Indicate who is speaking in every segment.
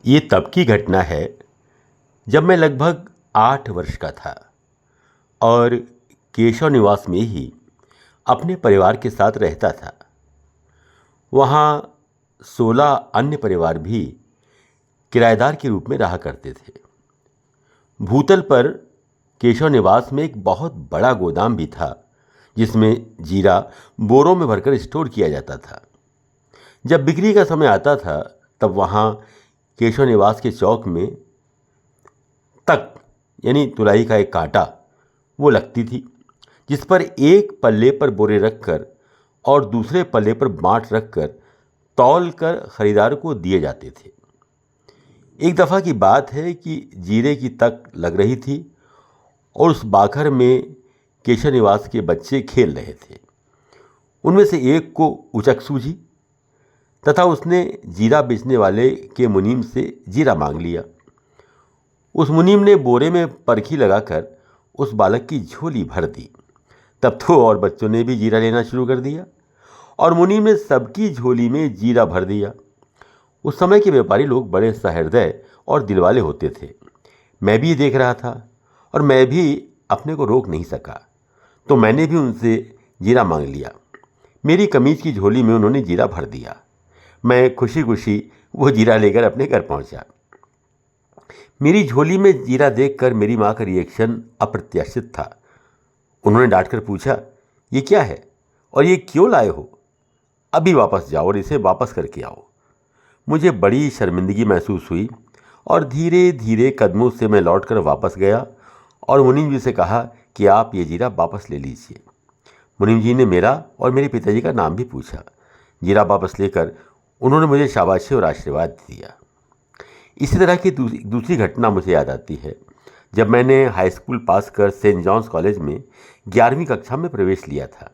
Speaker 1: ये तब की घटना है जब मैं लगभग 8 वर्ष का था और केशव निवास में ही अपने परिवार के साथ रहता था। वहाँ 16 अन्य परिवार भी किराएदार के रूप में रहा करते थे। भूतल पर केशव निवास में एक बहुत बड़ा गोदाम भी था जिसमें जीरा बोरों में भरकर स्टोर किया जाता था। जब बिक्री का समय आता था तब वहाँ केशव निवास के चौक में तक यानी तुलाई का एक कांटा वो लगती थी जिस पर एक पल्ले पर बोरे रखकर और दूसरे पल्ले पर बांट रखकर तौल कर खरीदार को दिए जाते थे। एक दफ़ा की बात है कि जीरे की तक लग रही थी और उस बाखर में केशव निवास के बच्चे खेल रहे थे। उनमें से एक को उचक सूझी तथा उसने जीरा बेचने वाले के मुनीम से जीरा मांग लिया। उस मुनीम ने बोरे में परखी लगाकर उस बालक की झोली भर दी। तब तो और बच्चों ने भी जीरा लेना शुरू कर दिया और मुनीम ने सबकी झोली में जीरा भर दिया। उस समय के व्यापारी लोग बड़े सहृदय और दिलवाले होते थे। मैं भी देख रहा था और मैं भी अपने को रोक नहीं सका, तो मैंने भी उनसे जीरा मांग लिया। मेरी कमीज की झोली में उन्होंने जीरा भर दिया। मैं खुशी खुशी वो जीरा लेकर अपने घर पहुंचा। मेरी झोली में जीरा देखकर मेरी माँ का रिएक्शन अप्रत्याशित था। उन्होंने डांटकर पूछा, ये क्या है और ये क्यों लाए हो? अभी वापस जाओ और इसे वापस करके आओ। मुझे बड़ी शर्मिंदगी महसूस हुई और धीरे धीरे कदमों से मैं लौटकर वापस गया और मुनीम जी से कहा कि आप ये जीरा वापस ले लीजिए। मुनीम जी ने मेरा और मेरे पिताजी का नाम भी पूछा। जीरा वापस लेकर उन्होंने मुझे शाबाशी और आशीर्वाद दिया। इसी तरह की दूसरी घटना मुझे याद आती है जब मैंने हाई स्कूल पास कर सेंट जॉन्स कॉलेज में 11वीं कक्षा में प्रवेश लिया था।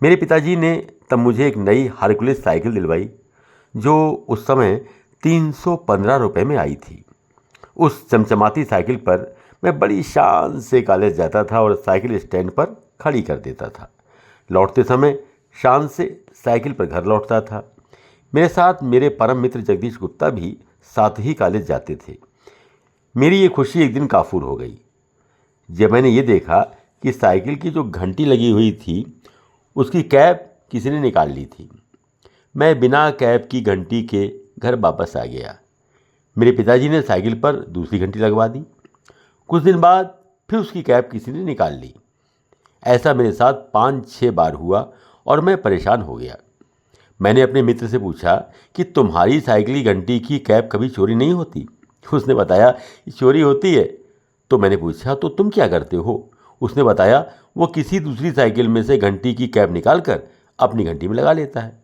Speaker 1: मेरे पिताजी ने तब मुझे एक नई हरकुलिस साइकिल दिलवाई जो उस समय 315 रुपये में आई थी। उस चमचमाती साइकिल पर मैं बड़ी शान से कॉलेज जाता था और साइकिल स्टैंड पर खड़ी कर देता था। लौटते समय शान से साइकिल पर घर लौटता था। मेरे साथ मेरे परम मित्र जगदीश गुप्ता भी साथ ही कॉलेज जाते थे। मेरी ये खुशी एक दिन काफूर हो गई जब मैंने ये देखा कि साइकिल की जो घंटी लगी हुई थी उसकी कैप किसी ने निकाल ली थी। मैं बिना कैप की घंटी के घर वापस आ गया। मेरे पिताजी ने साइकिल पर दूसरी घंटी लगवा दी। कुछ दिन बाद फिर उसकी कैप किसी ने निकाल ली। ऐसा मेरे साथ 5-6 बार हुआ और मैं परेशान हो गया। मैंने अपने मित्र से पूछा कि तुम्हारी साइकिल की घंटी की कैप कभी चोरी नहीं होती? उसने बताया चोरी होती है। तो मैंने पूछा तो तुम क्या करते हो? उसने बताया वो किसी दूसरी साइकिल में से घंटी की कैप निकालकर अपनी घंटी में लगा लेता है।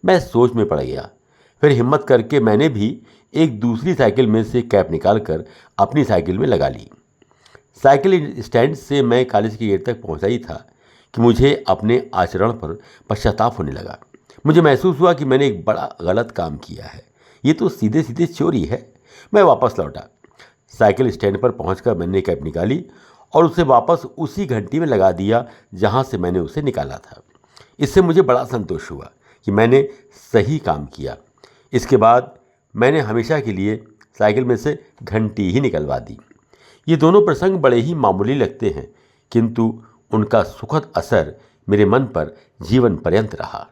Speaker 1: मैं सोच में पड़ गया। फिर हिम्मत करके मैंने भी एक दूसरी साइकिल में से कैप निकालकर अपनी साइकिल में लगा ली। साइकिल स्टैंड से मैं कॉलेज के गेट तक पहुंचा ही था कि मुझे अपने आचरण पर पश्चाताप होने लगा। मुझे महसूस हुआ कि मैंने एक बड़ा गलत काम किया है। ये तो सीधे सीधे चोरी है। मैं वापस लौटा। साइकिल स्टैंड पर पहुंचकर मैंने कैप निकाली और उसे वापस उसी घंटी में लगा दिया जहां से मैंने उसे निकाला था। इससे मुझे बड़ा संतोष हुआ कि मैंने सही काम किया। इसके बाद मैंने हमेशा के लिए साइकिल में से घंटी ही निकलवा दी। ये दोनों प्रसंग बड़े ही मामूली लगते हैं किंतु उनका सुखद असर मेरे मन पर जीवन पर्यंत रहा।